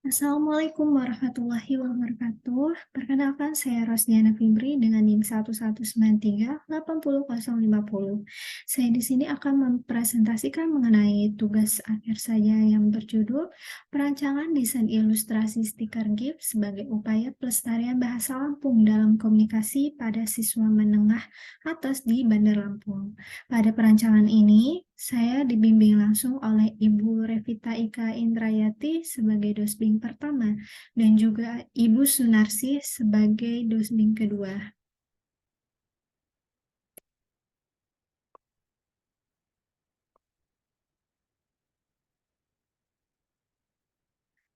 Assalamualaikum warahmatullahi wabarakatuh. Perkenalkan, saya Rosdiana Fibri dengan NIM 119380050. Saya di sini akan mempresentasikan mengenai tugas akhir saya yang berjudul Perancangan Desain Ilustrasi Stiker GIF sebagai upaya pelestarian bahasa Lampung dalam komunikasi pada siswa menengah atas di Bandar Lampung. Pada perancangan ini, saya dibimbing langsung oleh Ibu Revita Ika Indrayati sebagai dosbing pertama dan juga Ibu Sunarsi sebagai dosbing kedua.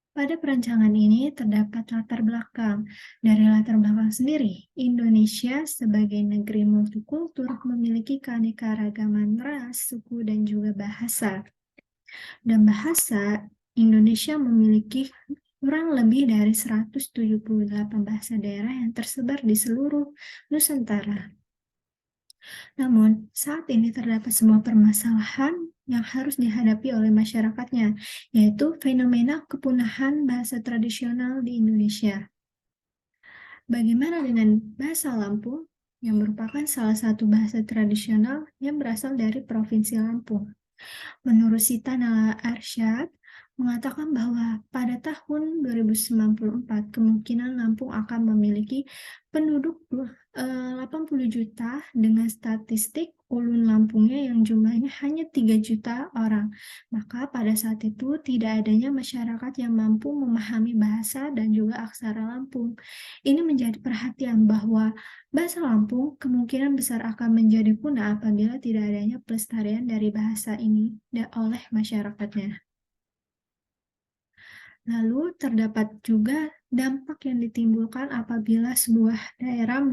Pada perancangan ini terdapat latar belakang. Dari latar belakang sendiri, Indonesia sebagai negeri multikultur memiliki keanekaragaman ras, suku, dan juga bahasa. Dan bahasa, Indonesia memiliki kurang lebih dari 178 bahasa daerah yang tersebar di seluruh Nusantara. Namun, saat ini terdapat sebuah permasalahan yang harus dihadapi oleh masyarakatnya, yaitu fenomena kepunahan bahasa tradisional di Indonesia. Bagaimana dengan bahasa Lampung, yang merupakan salah satu bahasa tradisional yang berasal dari Provinsi Lampung? Menurut Sita Nala Arsyad, mengatakan bahwa pada tahun 2094 kemungkinan Lampung akan memiliki penduduk 80 juta dengan statistik ulun Lampungnya yang jumlahnya hanya 3 juta orang. Maka pada saat itu tidak adanya masyarakat yang mampu memahami bahasa dan juga aksara Lampung. Ini menjadi perhatian bahwa bahasa Lampung kemungkinan besar akan menjadi punah apabila tidak adanya pelestarian dari bahasa ini oleh masyarakatnya. Lalu terdapat juga dampak yang ditimbulkan apabila sebuah daerah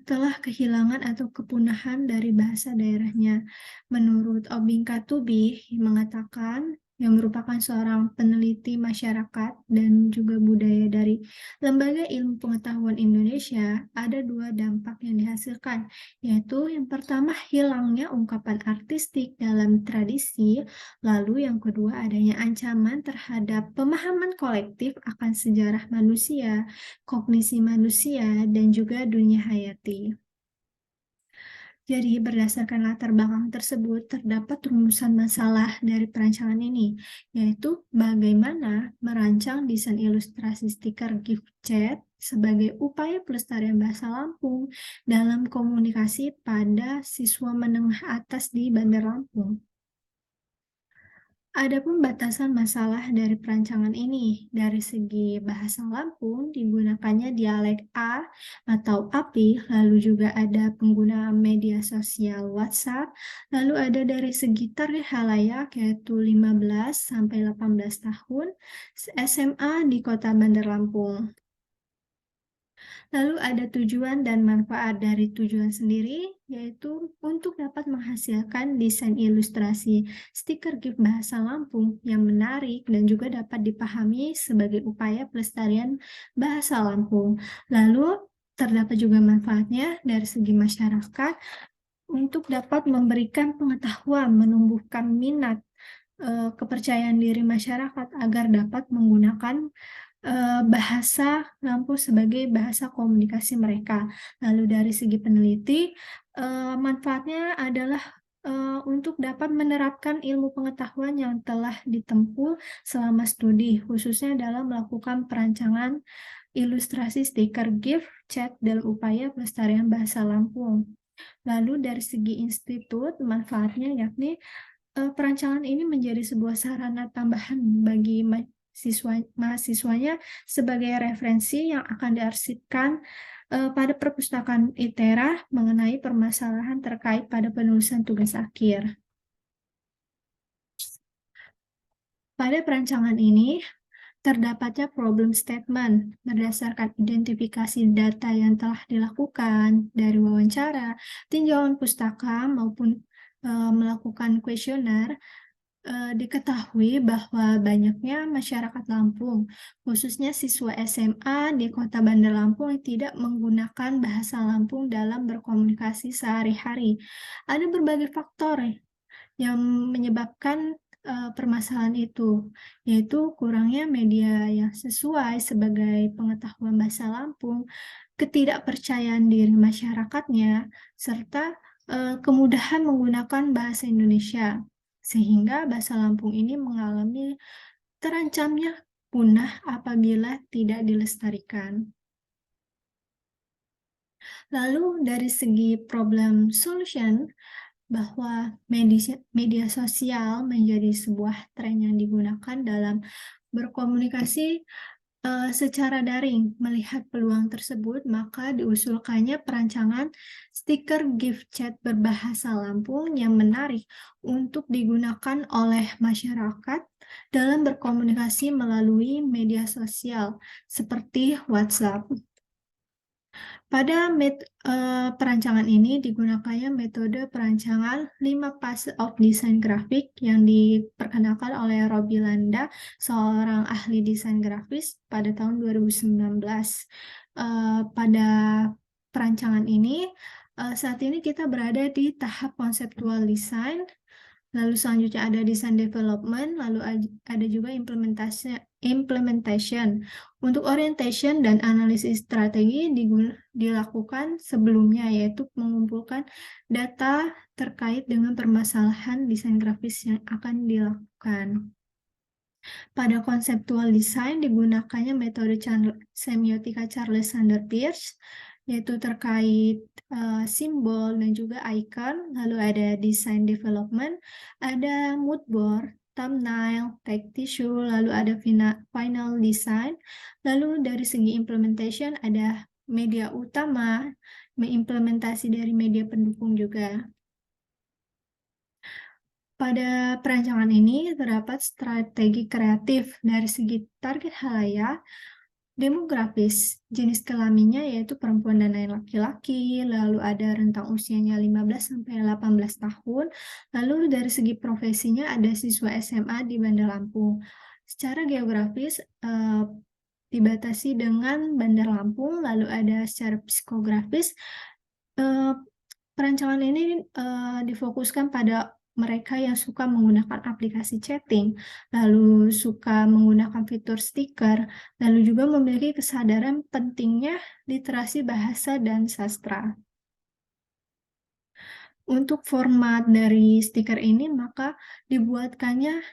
telah kehilangan atau kepunahan dari bahasa daerahnya. Menurut Obing Katubih mengatakan, yang merupakan seorang peneliti masyarakat dan juga budaya dari Lembaga Ilmu Pengetahuan Indonesia, ada dua dampak yang dihasilkan, yaitu yang pertama hilangnya ungkapan artistik dalam tradisi, lalu yang kedua adanya ancaman terhadap pemahaman kolektif akan sejarah manusia, kognisi manusia, dan juga dunia hayati. Jadi, berdasarkan latar belakang tersebut, terdapat rumusan masalah dari perancangan ini, yaitu bagaimana merancang desain ilustrasi stiker gift chat sebagai upaya pelestarian bahasa Lampung dalam komunikasi pada siswa menengah atas di Bandar Lampung. Adapun batasan masalah dari perancangan ini, dari segi bahasa Lampung digunakannya dialek A atau API, lalu juga ada penggunaan media sosial WhatsApp, lalu ada dari segi target halayak yaitu 15 sampai 18 tahun, SMA di Kota Bandar Lampung. Lalu ada tujuan dan manfaat dari tujuan sendiri, yaitu untuk dapat menghasilkan desain ilustrasi stiker GIF bahasa Lampung yang menarik dan juga dapat dipahami sebagai upaya pelestarian bahasa Lampung. Lalu terdapat juga manfaatnya dari segi masyarakat untuk dapat memberikan pengetahuan, menumbuhkan minat, kepercayaan diri masyarakat agar dapat menggunakan bahasa Lampung sebagai bahasa komunikasi mereka. Lalu dari segi peneliti, manfaatnya adalah untuk dapat menerapkan ilmu pengetahuan yang telah ditempuh selama studi, khususnya dalam melakukan perancangan ilustrasi stiker GIF chat dalam upaya pelestarian bahasa Lampung. Lalu dari segi institut, manfaatnya yakni perancangan ini menjadi sebuah sarana tambahan bagi mahasiswanya sebagai referensi yang akan diarsipkan pada perpustakaan ITERA mengenai permasalahan terkait pada penulisan tugas akhir. Pada perancangan ini, terdapatnya problem statement berdasarkan identifikasi data yang telah dilakukan dari wawancara, tinjauan pustaka, maupun melakukan kuesioner. Diketahui bahwa banyaknya masyarakat Lampung, khususnya siswa SMA di Kota Bandar Lampung yang tidak menggunakan bahasa Lampung dalam berkomunikasi sehari-hari. Ada berbagai faktor yang menyebabkan permasalahan itu, yaitu kurangnya media yang sesuai sebagai pengetahuan bahasa Lampung, ketidakpercayaan diri masyarakatnya, serta kemudahan menggunakan bahasa Indonesia, sehingga bahasa Lampung ini mengalami terancamnya punah apabila tidak dilestarikan. Lalu dari segi problem solution, bahwa media sosial menjadi sebuah tren yang digunakan dalam berkomunikasi secara daring. Melihat peluang tersebut, maka diusulkannya perancangan stiker gift chat berbahasa Lampung yang menarik untuk digunakan oleh masyarakat dalam berkomunikasi melalui media sosial seperti WhatsApp. Pada perancangan ini digunakannya metode perancangan 5 fase of design grafik yang diperkenalkan oleh Robi Landa, seorang ahli desain grafis pada tahun 2019. Pada perancangan ini, saat ini kita berada di tahap konseptual design, lalu selanjutnya ada design development, lalu ada juga implementation. Untuk orientation dan analisis strategi dilakukan sebelumnya, yaitu mengumpulkan data terkait dengan permasalahan desain grafis yang akan dilakukan. Pada conceptual design digunakannya metode semiotika Charles Sanders Peirce, yaitu terkait simbol dan juga icon. Lalu ada design development, ada mood board, thumbnail, tag tissue, lalu ada final design. Lalu dari segi implementation ada media utama, mengimplementasi dari media pendukung juga. Pada perancangan ini terdapat strategi kreatif dari segi target halayak, demografis, jenis kelaminnya yaitu perempuan dan laki-laki, lalu ada rentang usianya 15-18 tahun, lalu dari segi profesinya ada siswa SMA di Bandar Lampung. Secara geografis dibatasi dengan Bandar Lampung, lalu ada secara psikografis, perancangan ini difokuskan pada mereka yang suka menggunakan aplikasi chatting, lalu suka menggunakan fitur stiker, lalu juga memiliki kesadaran pentingnya literasi bahasa dan sastra. Untuk format dari stiker ini, maka dibuatkannya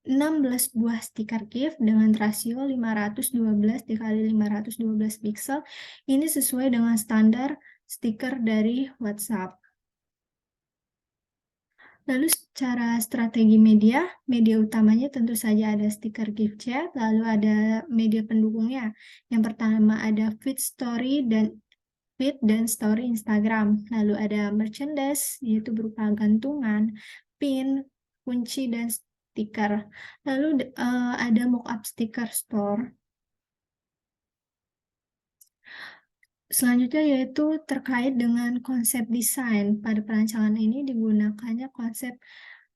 16 buah stiker GIF dengan rasio 512 dikali 512 pixel. Ini sesuai dengan standar stiker dari WhatsApp. Lalu secara strategi media utamanya tentu saja ada stiker gift chat, lalu ada media pendukungnya. Yang pertama ada feed dan story Instagram, lalu ada merchandise, yaitu berupa gantungan, pin, kunci, dan stiker. Lalu ada mockup stiker store. Selanjutnya yaitu terkait dengan konsep desain. Pada perancangan ini digunakannya konsep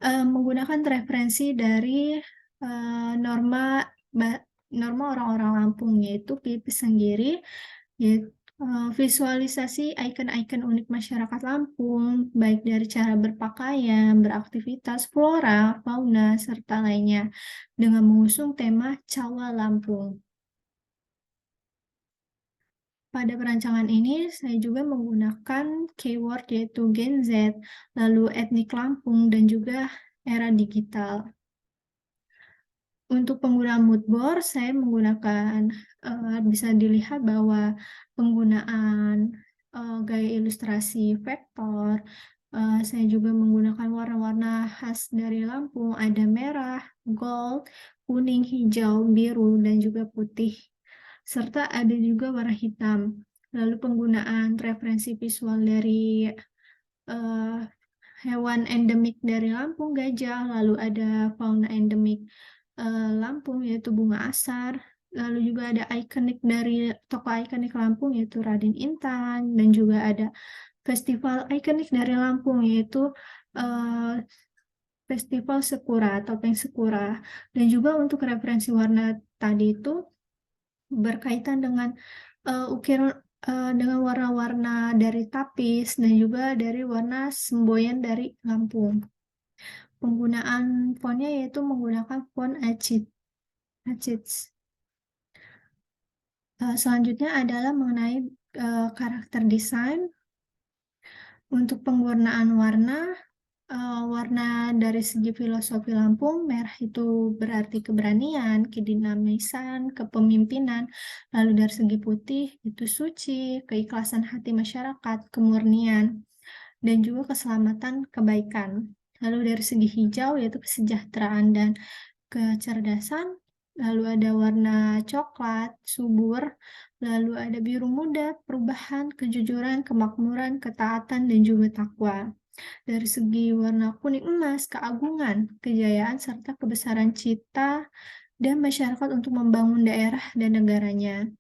menggunakan referensi dari norma orang-orang Lampung, yaitu Pipis Sanggiri, yaitu visualisasi ikon-ikon unik masyarakat Lampung, baik dari cara berpakaian, beraktivitas, flora, fauna, serta lainnya, dengan mengusung tema Cawa Lampung. Pada perancangan ini, saya juga menggunakan keyword yaitu Gen Z, lalu etnik Lampung, dan juga era digital. Untuk penggunaan mood board, saya menggunakan, bisa dilihat bahwa penggunaan gaya ilustrasi vektor, saya juga menggunakan warna-warna khas dari Lampung, ada merah, gold, kuning, hijau, biru, dan juga putih. Serta ada juga warna hitam. Lalu penggunaan referensi visual dari hewan endemik dari Lampung, gajah, lalu ada fauna endemik Lampung, yaitu bunga asar, lalu juga ada ikonik dari tokoh ikonik Lampung, yaitu Raden Intan, dan juga ada festival ikonik dari Lampung, yaitu Festival Sekura, Topeng Sekura. Dan juga untuk referensi warna tadi itu berkaitan dengan ukiran dengan warna-warna dari tapis dan juga dari warna semboyan dari Lampung. Penggunaan fontnya yaitu menggunakan font Acids. Selanjutnya adalah mengenai karakter desain. Untuk penggunaan warna, warna dari segi filosofi Lampung, merah itu berarti keberanian, kedinamisan, kepemimpinan. Lalu dari segi putih itu suci, keikhlasan hati masyarakat, kemurnian, dan juga keselamatan, kebaikan. Lalu dari segi hijau yaitu kesejahteraan dan kecerdasan, lalu ada warna coklat, subur, lalu ada biru muda, perubahan, kejujuran, kemakmuran, ketaatan, dan juga takwa. Dari segi warna kuning emas, keagungan, kejayaan, serta kebesaran cita dan masyarakat untuk membangun daerah dan negaranya.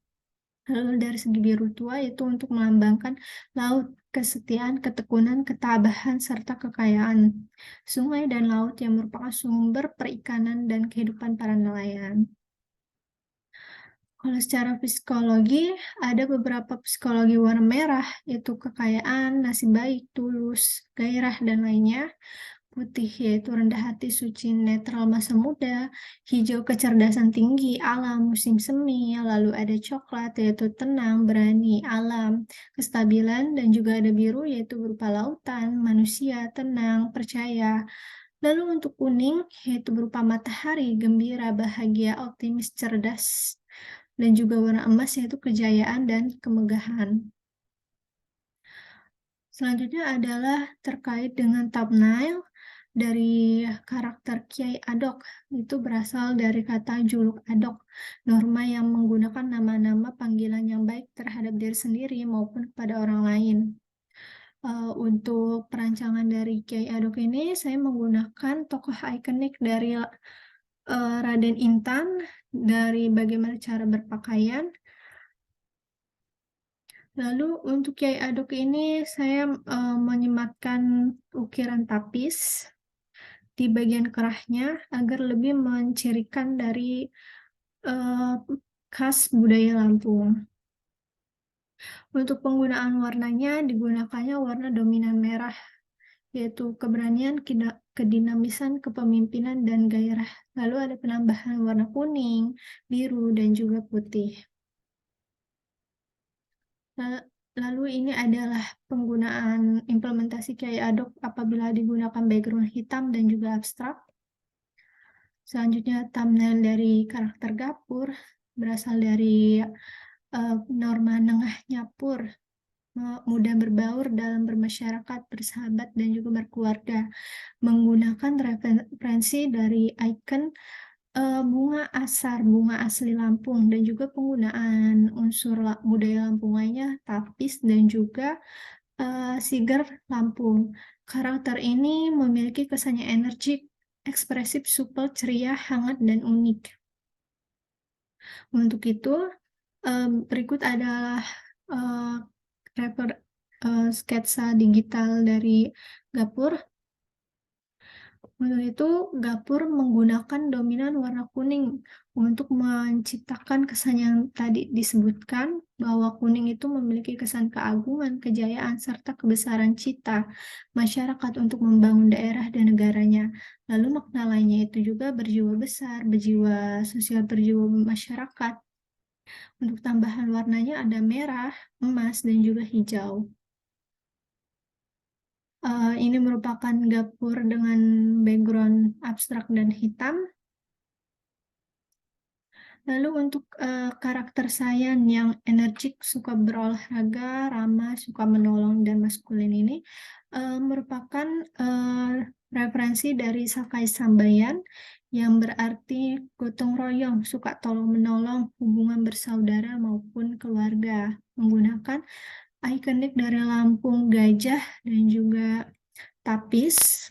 Lalu dari segi biru tua itu untuk melambangkan laut, kesetiaan, ketekunan, ketabahan, serta kekayaan. Sungai dan laut yang merupakan sumber perikanan dan kehidupan para nelayan. Kalau secara psikologi, ada beberapa psikologi warna merah, yaitu kekayaan, nasib baik, tulus, gairah, dan lainnya. Putih yaitu rendah hati, suci, netral, masa muda. Hijau kecerdasan tinggi, alam, musim semi. Lalu ada coklat yaitu tenang, berani, alam, kestabilan. Dan juga ada biru yaitu berupa lautan, manusia, tenang, percaya. Lalu untuk kuning yaitu berupa matahari, gembira, bahagia, optimis, cerdas. Dan juga warna emas yaitu kejayaan dan kemegahan. Selanjutnya adalah terkait dengan thumbnail dari karakter Kiai Adok. Itu berasal dari kata juluk Adok, norma yang menggunakan nama-nama panggilan yang baik terhadap diri sendiri maupun kepada orang lain. Untuk perancangan dari Kiai Adok ini, saya menggunakan tokoh ikonik dari Raden Intan, dari bagaimana cara berpakaian. Lalu untuk Kiai Adok ini saya menyematkan ukiran tapis di bagian kerahnya agar lebih mencirikan dari eh, khas budaya Lampung. Untuk penggunaan warnanya digunakannya warna dominan merah, yaitu keberanian, kedinamisan, kepemimpinan, dan gairah. Lalu ada penambahan warna kuning, biru, dan juga putih. Lalu ini adalah penggunaan implementasi Kiai Adok apabila digunakan background hitam dan juga abstrak. Selanjutnya thumbnail dari karakter Gapur berasal dari norma nengah nyapur, mudah berbaur dalam bermasyarakat, bersahabat, dan juga berkeluarga. Menggunakan referensi dari ikon bunga asar, bunga asli Lampung, dan juga penggunaan unsur budaya Lampung lainnya, tapis, dan juga Siger Lampung. Karakter ini memiliki kesannya energik, ekspresif, supel, ceria, hangat, dan unik. Untuk itu, berikut adalah eh, sketsa digital dari Gapur. Untuk itu, Gapur menggunakan dominan warna kuning untuk menciptakan kesan yang tadi disebutkan, bahwa kuning itu memiliki kesan keagungan, kejayaan, serta kebesaran cita masyarakat untuk membangun daerah dan negaranya. Lalu makna lainnya itu juga berjiwa besar, berjiwa sosial, berjiwa masyarakat. Untuk tambahan warnanya ada merah, emas, dan juga hijau. Ini merupakan Gapur dengan background abstrak dan hitam. Lalu untuk karakter Sayan yang energik, suka berolahraga, ramah, suka menolong, dan maskulin ini merupakan referensi dari Sakai Sambayan yang berarti gotong royong, suka tolong menolong, hubungan bersaudara maupun keluarga. Menggunakan ikonik dari Lampung, gajah, dan juga tapis.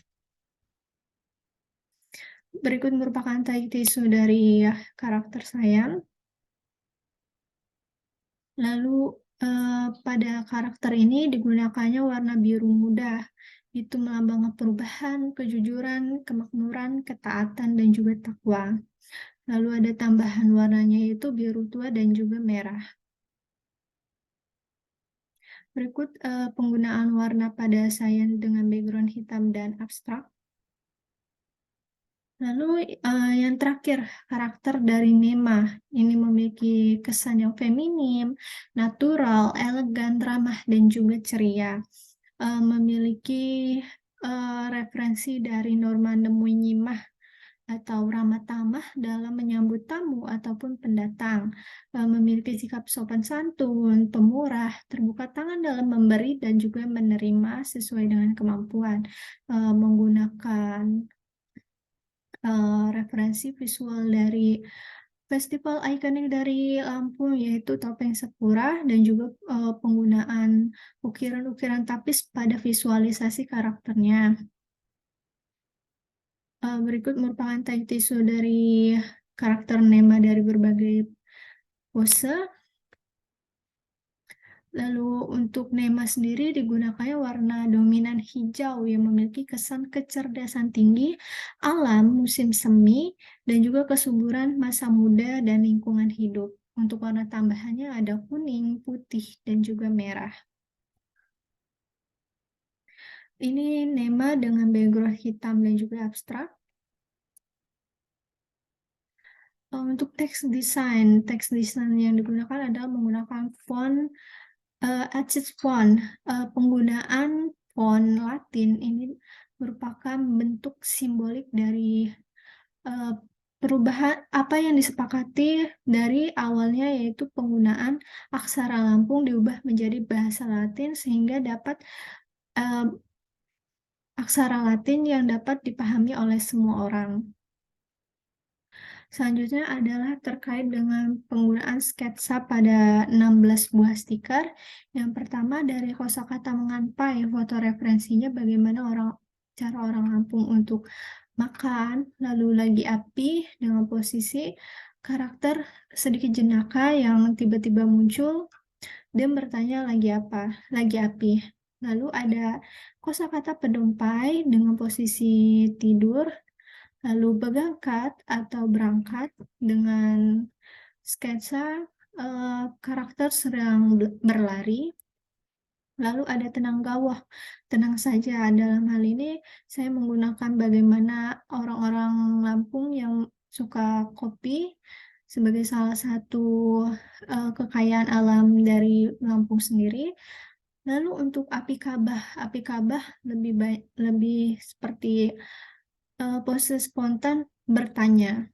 Berikut merupakan tisu dari karakter Sayan. Lalu pada karakter ini digunakannya warna biru muda, itu melambangkan perubahan, kejujuran, kemakmuran, ketaatan, dan juga takwa. Lalu ada tambahan warnanya yaitu biru tua dan juga merah. Berikut penggunaan warna pada sains dengan background hitam dan abstrak. Lalu yang terakhir, karakter dari Nema. Ini memiliki kesan yang feminim, natural, elegan, ramah, dan juga ceria. Memiliki referensi dari Norma Nemui Nyimah atau ramah tamah dalam menyambut tamu ataupun pendatang. Memiliki sikap sopan santun, pemurah, terbuka tangan dalam memberi dan juga menerima sesuai dengan kemampuan. Menggunakan referensi visual dari festival ikonik dari Lampung, yaitu Topeng Sakura dan juga penggunaan ukiran-ukiran tapis pada visualisasi karakternya. Berikut merupakan tag tisu dari karakter Nema dari berbagai pose. Lalu untuk Nema sendiri digunakannya warna dominan hijau yang memiliki kesan kecerdasan tinggi, alam, musim semi, dan juga kesuburan masa muda dan lingkungan hidup. Untuk warna tambahannya ada kuning, putih, dan juga merah. Ini Nema dengan background hitam dan juga abstrak. Untuk teks desain yang digunakan adalah menggunakan font Acid font. Penggunaan font Latin ini merupakan bentuk simbolik dari uh, perubahan apa yang disepakati dari awalnya, yaitu penggunaan aksara Lampung diubah menjadi bahasa Latin sehingga dapat uh, aksara Latin yang dapat dipahami oleh semua orang. Selanjutnya adalah terkait dengan penggunaan sketsa pada 16 buah stiker. Yang pertama dari kosakata menganpai, foto referensinya bagaimana cara orang Lampung untuk makan, lalu lagi api dengan posisi karakter sedikit jenaka yang tiba-tiba muncul dan bertanya lagi apa, lagi api. Lalu ada kosakata pedompai dengan posisi tidur. Lalu berangkat atau berangkat dengan sketsa karakter sedang berlari. Lalu ada tenang gawah, tenang saja. Dalam hal ini saya menggunakan bagaimana orang-orang Lampung yang suka kopi sebagai salah satu kekayaan alam dari Lampung sendiri. Lalu untuk api kabah lebih baik, lebih seperti pose spontan bertanya.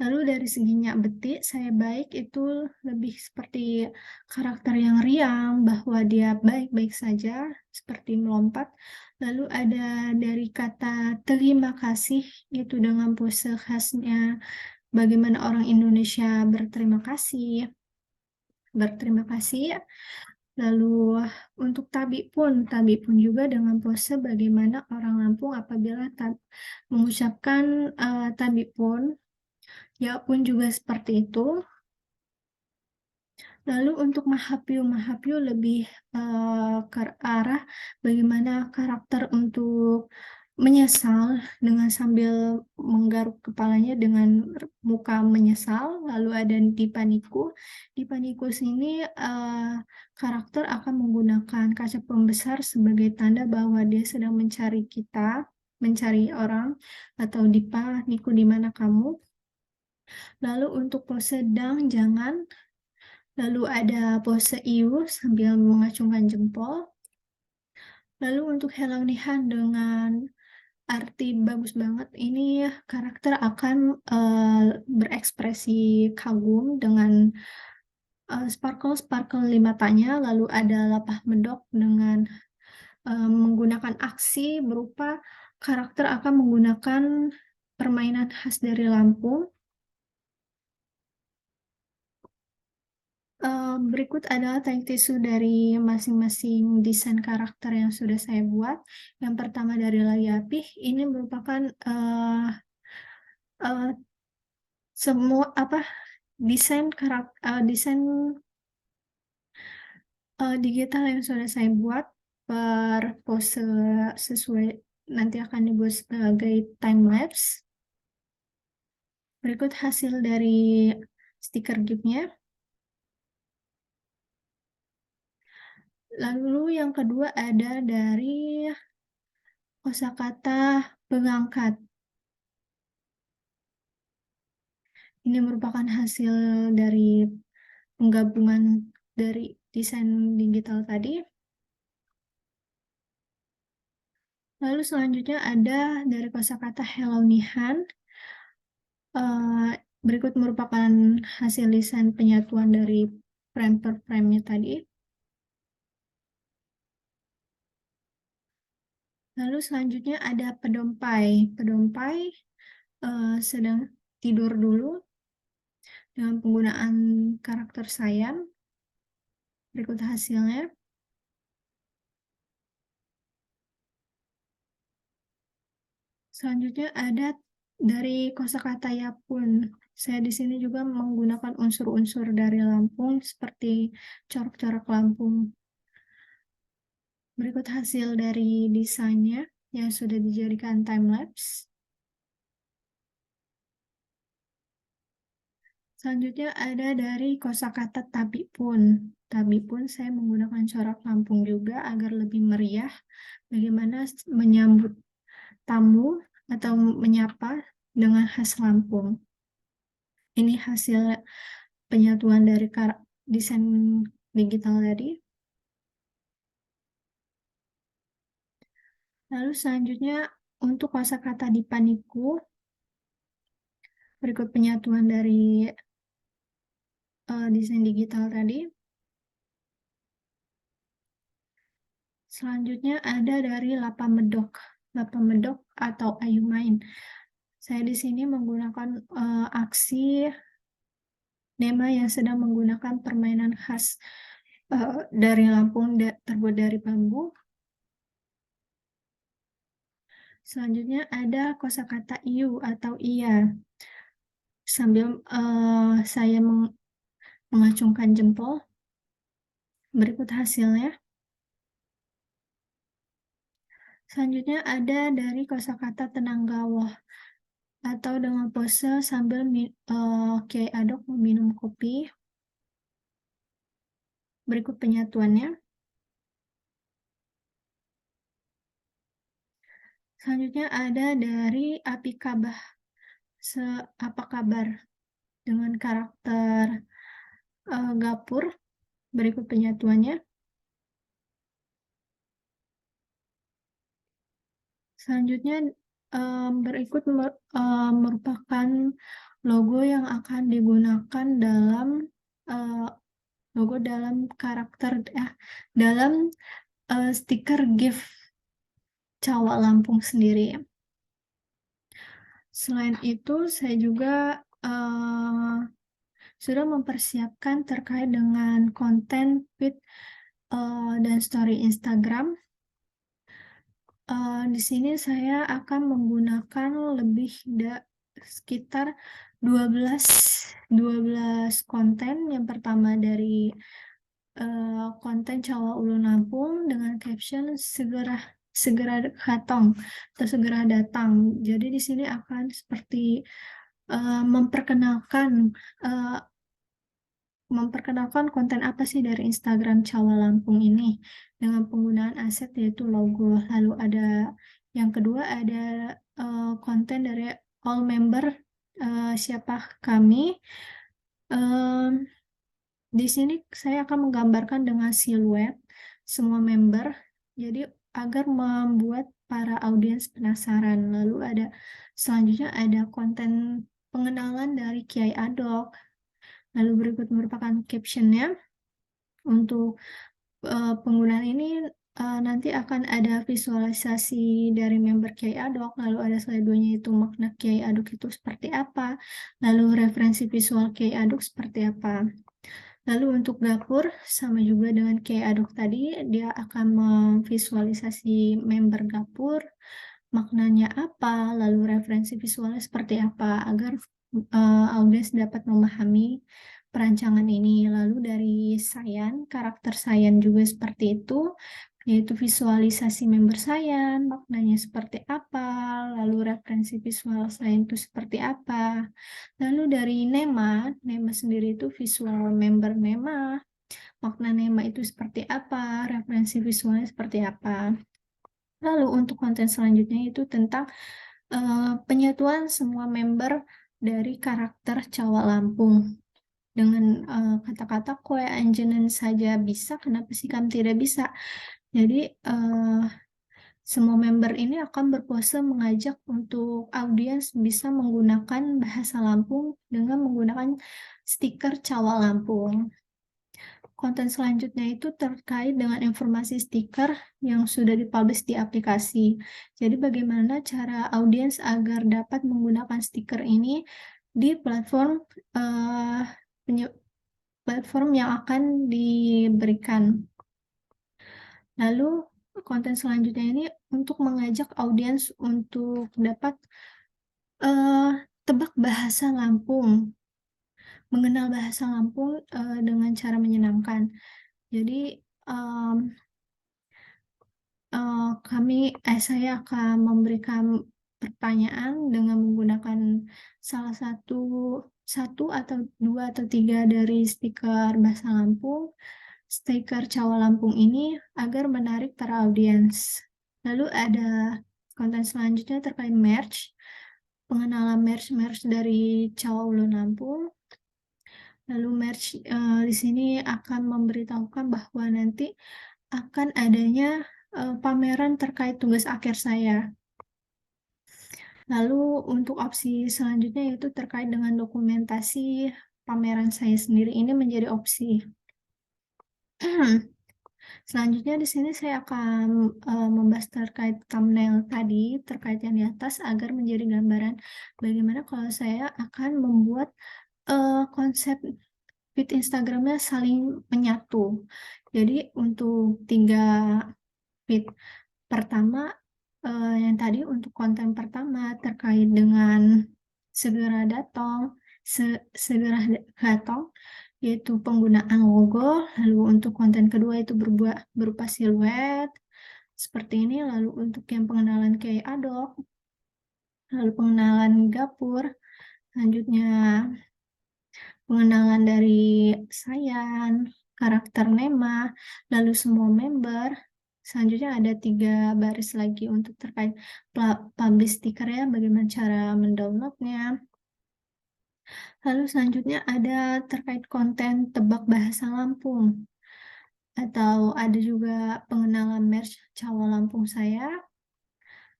Lalu dari segi Nyak Betik, saya baik itu lebih seperti karakter yang riang, bahwa dia baik-baik saja, seperti melompat. Lalu ada dari kata terima kasih, itu dengan pose khasnya, bagaimana orang Indonesia berterima kasih. Lalu untuk tabi pun juga dengan pose bagaimana orang Lampung apabila mengucapkan tabi pun, ya pun juga seperti itu. Lalu untuk Mahapyu lebih ke arah bagaimana karakter untuk menyesal dengan sambil menggaruk kepalanya dengan muka menyesal. Lalu ada Dipaniku. Dipaniku sini karakter akan menggunakan kaca pembesar sebagai tanda bahwa dia sedang mencari kita, mencari orang, atau Dipa, Niku di mana kamu. Lalu untuk pose dang jangan. Lalu ada pose iu sambil mengacungkan jempol. Lalu untuk Helang Nihan dengan arti bagus banget, ini karakter akan berekspresi kagum dengan sparkle di matanya. Lalu ada Lapah Medok dengan menggunakan aksi berupa karakter akan menggunakan permainan khas dari Lampung. Berikut adalah tag tisu dari masing-masing desain karakter yang sudah saya buat. Yang pertama dari Layapih, ini merupakan uh, semua desain digital yang sudah saya buat per pose sesuai, nanti akan dibuat sebagai time lapse. Berikut hasil dari stiker GIF-nya. Lalu yang kedua ada dari kosakata pengangkat. Ini merupakan hasil dari penggabungan dari desain digital tadi. Lalu selanjutnya ada dari kosakata Hello Nihan. Berikut merupakan hasil desain penyatuan dari frame per frame-nya tadi. Lalu selanjutnya ada pedompai. Pedompai sedang tidur dulu dengan penggunaan karakter Saiyan. Berikut hasilnya. Selanjutnya ada dari kosakata Yapun. Saya di sini juga menggunakan unsur-unsur dari Lampung seperti corak-corak Lampung. Berikut hasil dari desainnya yang sudah dijadikan time-lapse. Selanjutnya ada dari kosakata Tabipun. Tabipun saya menggunakan corak Lampung juga agar lebih meriah. Bagaimana menyambut tamu atau menyapa dengan khas Lampung. Ini hasil penyatuan dari desain digital tadi. Lalu selanjutnya untuk kosakata Dipaniku, berikut penyatuan dari desain digital tadi. Selanjutnya ada dari Lapamedok. Lapamedok atau Ayu Main. Saya di sini menggunakan aksi Nema yang sedang menggunakan permainan khas dari Lampung terbuat dari bambu. Selanjutnya ada kosakata iu atau iya. Sambil saya mengacungkan jempol. Berikut hasilnya. Selanjutnya ada dari kosakata Tenanggawa atau dengan pose sambil Kiai Adok meminum kopi. Berikut penyatuannya. Selanjutnya ada dari Api Kabah. Apa kabar dengan karakter Gapur. Berikut penyatuannya. Selanjutnya berikut merupakan logo yang akan digunakan dalam logo dalam karakter dalam stiker gift Cawak Lampung sendiri. Selain itu, saya juga sudah mempersiapkan terkait dengan konten feed dan story Instagram. Di sini saya akan menggunakan sekitar 12 konten. Yang pertama dari konten Cawa Ulu Lampung dengan caption segera datang atau segera datang. Jadi di sini akan seperti memperkenalkan uh, memperkenalkan konten apa sih dari Instagram Cawa Lampung ini dengan penggunaan aset yaitu logo. Lalu ada yang kedua ada konten dari all member siapa kami. Di sini saya akan menggambarkan dengan siluet semua member, jadi agar membuat para audiens penasaran. Lalu selanjutnya ada konten pengenalan dari Kiai Adok. Lalu berikut merupakan captionnya. Untuk penggunaan ini nanti akan ada visualisasi dari member Kiai Adok, lalu ada slide-nya itu makna Kiai Adok itu seperti apa, lalu referensi visual Kiai Adok seperti apa. Lalu untuk dapur, sama juga dengan Kiai Adok tadi, dia akan memvisualisasi member dapur, maknanya apa, lalu referensi visualnya seperti apa, agar audiens dapat memahami perancangan ini. Lalu dari Sayan, karakter Sayan juga seperti itu, yaitu visualisasi member Sayan, maknanya seperti apa, lalu referensi visual Sayan itu seperti apa. Lalu dari Nema, Nema sendiri itu visual member Nema, makna Nema itu seperti apa, referensi visualnya seperti apa. Lalu untuk konten selanjutnya itu tentang penyatuan semua member dari karakter cawak Lampung. Dengan kata-kata kue anjenen saja bisa, kenapa sih kami tidak bisa? Jadi semua member ini akan berpose mengajak untuk audiens bisa menggunakan bahasa Lampung dengan menggunakan stiker cawak Lampung. Konten selanjutnya itu terkait dengan informasi stiker yang sudah dipublish di aplikasi. Jadi bagaimana cara audiens agar dapat menggunakan stiker ini di eh, platform yang akan diberikan. Lalu konten selanjutnya ini untuk mengajak audiens untuk dapat eh, tebak bahasa Lampung, mengenal bahasa Lampung dengan cara menyenangkan. Jadi em, saya akan memberikan pertanyaan dengan menggunakan salah satu atau dua atau tiga dari stiker bahasa Lampung, stiker Cawa Lampung ini agar menarik para audiens. Lalu ada konten selanjutnya terkait merch, pengenalan merch dari Cawa Ulun Lampung. Lalu merch di sini akan memberitahukan bahwa nanti akan adanya pameran terkait tugas akhir saya. Lalu untuk opsi selanjutnya yaitu terkait dengan dokumentasi pameran saya sendiri ini menjadi opsi. Selanjutnya di sini saya akan membahas terkait thumbnail tadi, terkait yang di atas agar menjadi gambaran bagaimana kalau saya akan membuat konsep feed Instagramnya saling menyatu. Jadi untuk 3 feed pertama, yang tadi untuk konten pertama terkait dengan segera datang, segera datang, yaitu penggunaan logo. Lalu untuk konten kedua itu berupa siluet seperti ini. Lalu untuk yang pengenalan kayak Adobe, lalu pengenalan Gapur, selanjutnya pengenalan dari Sayan, karakter Nema, lalu semua member. Selanjutnya ada 3 baris lagi untuk terkait publish stiker ya, bagaimana cara mendownloadnya. Lalu selanjutnya ada terkait konten tebak bahasa Lampung. Atau ada juga pengenalan merch Cawa Lampung saya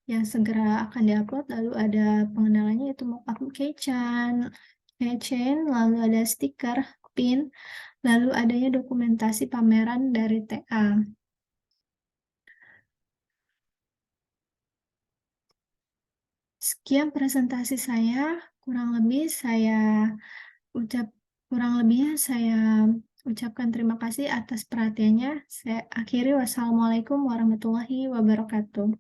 yang segera akan diupload. Lalu ada pengenalannya itu mockup keychain, lalu ada stiker, pin, lalu adanya dokumentasi pameran dari TA. Sekian presentasi saya, kurang lebih saya ucap kurang lebihnya saya ucapkan terima kasih atas perhatiannya. Saya akhiri, wassalamualaikum warahmatullahi wabarakatuh.